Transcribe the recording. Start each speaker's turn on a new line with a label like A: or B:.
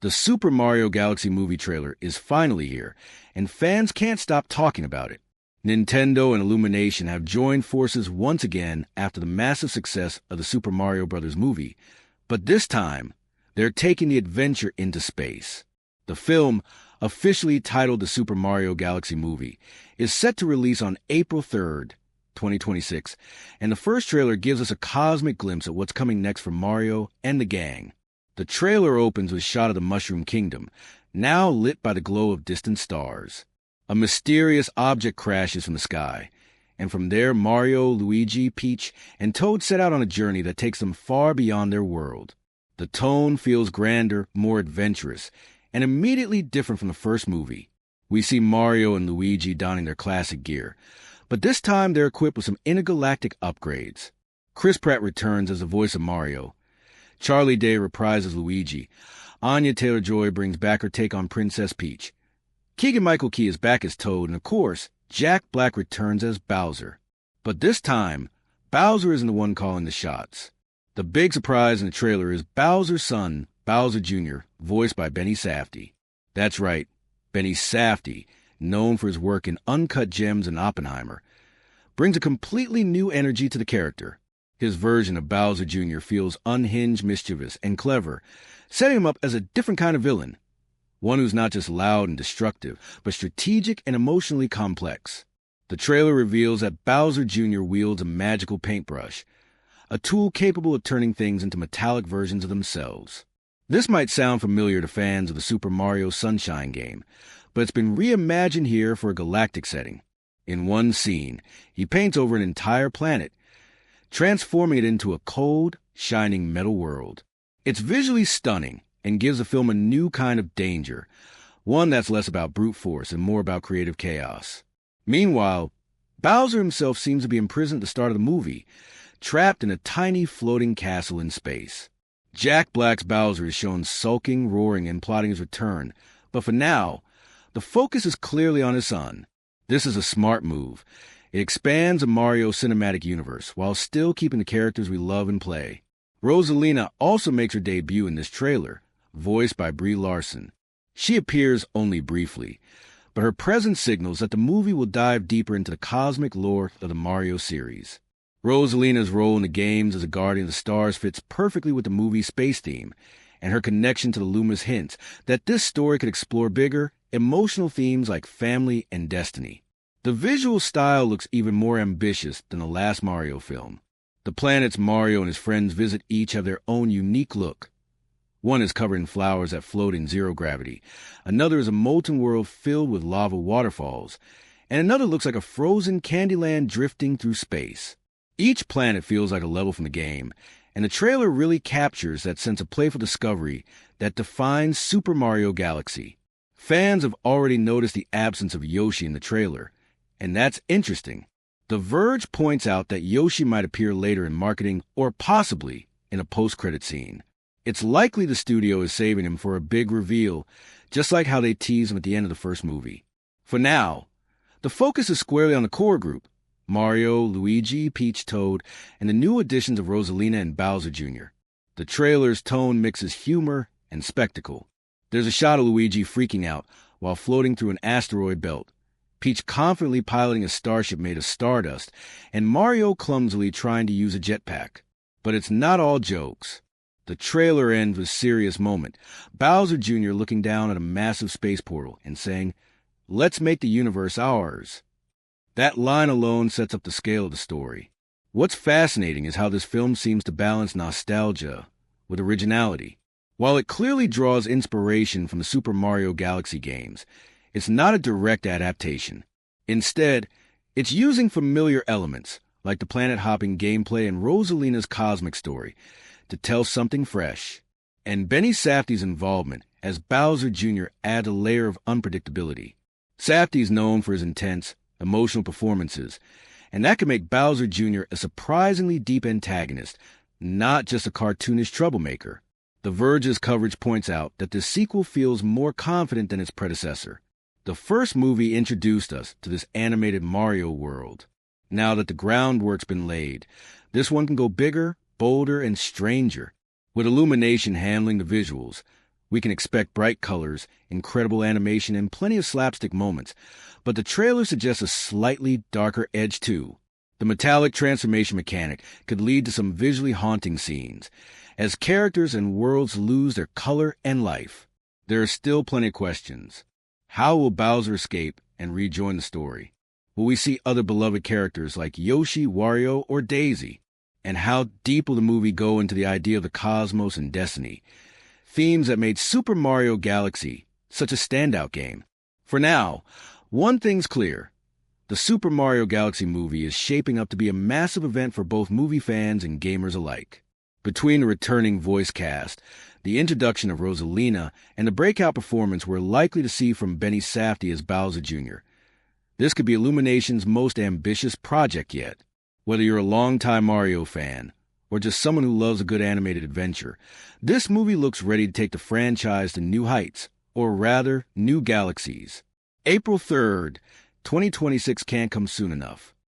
A: The Super Mario Galaxy movie trailer is finally here, and fans can't stop talking about it. Nintendo and Illumination have joined forces once again after the massive success of the Super Mario Bros. Movie, but this time, they're taking the adventure into space. The film, officially titled the Super Mario Galaxy Movie, is set to release on April 3rd, 2026, and the first trailer gives us a cosmic glimpse at what's coming next for Mario and the gang. The trailer opens with a shot of the Mushroom Kingdom, now lit by the glow of distant stars. A mysterious object crashes from the sky, and from there Mario, Luigi, Peach, and Toad set out on a journey that takes them far beyond their world. The tone feels grander, more adventurous, and immediately different from the first movie. We see Mario and Luigi donning their classic gear, but this time they're equipped with some intergalactic upgrades. Chris Pratt returns as the voice of Mario. Charlie Day reprises Luigi. Anya Taylor-Joy brings back her take on Princess Peach. Keegan-Michael Key is back as Toad, and of course, Jack Black returns as Bowser. But this time, Bowser isn't the one calling the shots. The big surprise in the trailer is Bowser's son, Bowser Jr., voiced by Benny Safdie. That's right, Benny Safdie, known for his work in Uncut Gems and Oppenheimer, brings a completely new energy to the character. His version of Bowser Jr. feels unhinged, mischievous, and clever, setting him up as a different kind of villain. One who's not just loud and destructive, but strategic and emotionally complex. The trailer reveals that Bowser Jr. wields a magical paintbrush, a tool capable of turning things into metallic versions of themselves. This might sound familiar to fans of the Super Mario Sunshine game, but it's been reimagined here for a galactic setting. In one scene, he paints over an entire planet, transforming it into a cold, shining metal world. It's visually stunning and gives the film a new kind of danger, one that's less about brute force and more about creative chaos. Meanwhile, Bowser himself seems to be imprisoned at the start of the movie, trapped in a tiny floating castle in space. Jack Black's Bowser is shown sulking, roaring, and plotting his return, but for now, the focus is clearly on his son. This is a smart move. It expands the Mario cinematic universe while still keeping the characters we love and play. Rosalina also makes her debut in this trailer, voiced by Brie Larson. She appears only briefly, but her presence signals that the movie will dive deeper into the cosmic lore of the Mario series. Rosalina's role in the games as a guardian of the stars fits perfectly with the movie's space theme, and her connection to the Lumas hints that this story could explore bigger, emotional themes like family and destiny. The visual style looks even more ambitious than the last Mario film. The planets Mario and his friends visit each have their own unique look. One is covered in flowers that float in zero gravity. Another is a molten world filled with lava waterfalls. And another looks like a frozen Candyland drifting through space. Each planet feels like a level from the game, and the trailer really captures that sense of playful discovery that defines Super Mario Galaxy. Fans have already noticed the absence of Yoshi in the trailer, and that's interesting. The Verge points out that Yoshi might appear later in marketing or possibly in a post-credit scene. It's likely the studio is saving him for a big reveal, just like how they teased him at the end of the first movie. For now, the focus is squarely on the core group, Mario, Luigi, Peach, Toad, and the new additions of Rosalina and Bowser Jr. The trailer's tone mixes humor and spectacle. There's a shot of Luigi freaking out while floating through an asteroid belt, Peach confidently piloting a starship made of stardust, and Mario clumsily trying to use a jetpack. But it's not all jokes. The trailer ends with a serious moment. Bowser Jr. looking down at a massive space portal and saying, "Let's make the universe ours." That line alone sets up the scale of the story. What's fascinating is how this film seems to balance nostalgia with originality. While it clearly draws inspiration from the Super Mario Galaxy games, it's not a direct adaptation. Instead, it's using familiar elements, like the planet-hopping gameplay and Rosalina's cosmic story, to tell something fresh. And Benny Safdie's involvement as Bowser Jr. adds a layer of unpredictability. Safdie is known for his intense, emotional performances, and that can make Bowser Jr. a surprisingly deep antagonist, not just a cartoonish troublemaker. The Verge's coverage points out that the sequel feels more confident than its predecessor. The first movie introduced us to this animated Mario world. Now that the groundwork's been laid, this one can go bigger, bolder, and stranger. With Illumination handling the visuals, We can expect bright colors, incredible animation, and plenty of slapstick moments, but the trailer suggests a slightly darker edge too. The metallic transformation mechanic could lead to some visually haunting scenes, as characters and worlds lose their color and life. There are still plenty of questions. How will Bowser escape and rejoin the story? Will we see other beloved characters like Yoshi, Wario, or Daisy? And how deep will the movie go into the idea of the cosmos and destiny? Themes that made Super Mario Galaxy such a standout game. For now, one thing's clear. The Super Mario Galaxy movie is shaping up to be a massive event for both movie fans and gamers alike. Between the returning voice cast, the introduction of Rosalina, and the breakout performance we're likely to see from Benny Safdie as Bowser Jr., this could be Illumination's most ambitious project yet. Whether you're a longtime Mario fan, or just someone who loves a good animated adventure, this movie looks ready to take the franchise to new heights, or rather, new galaxies. April 3rd, 2026 can't come soon enough.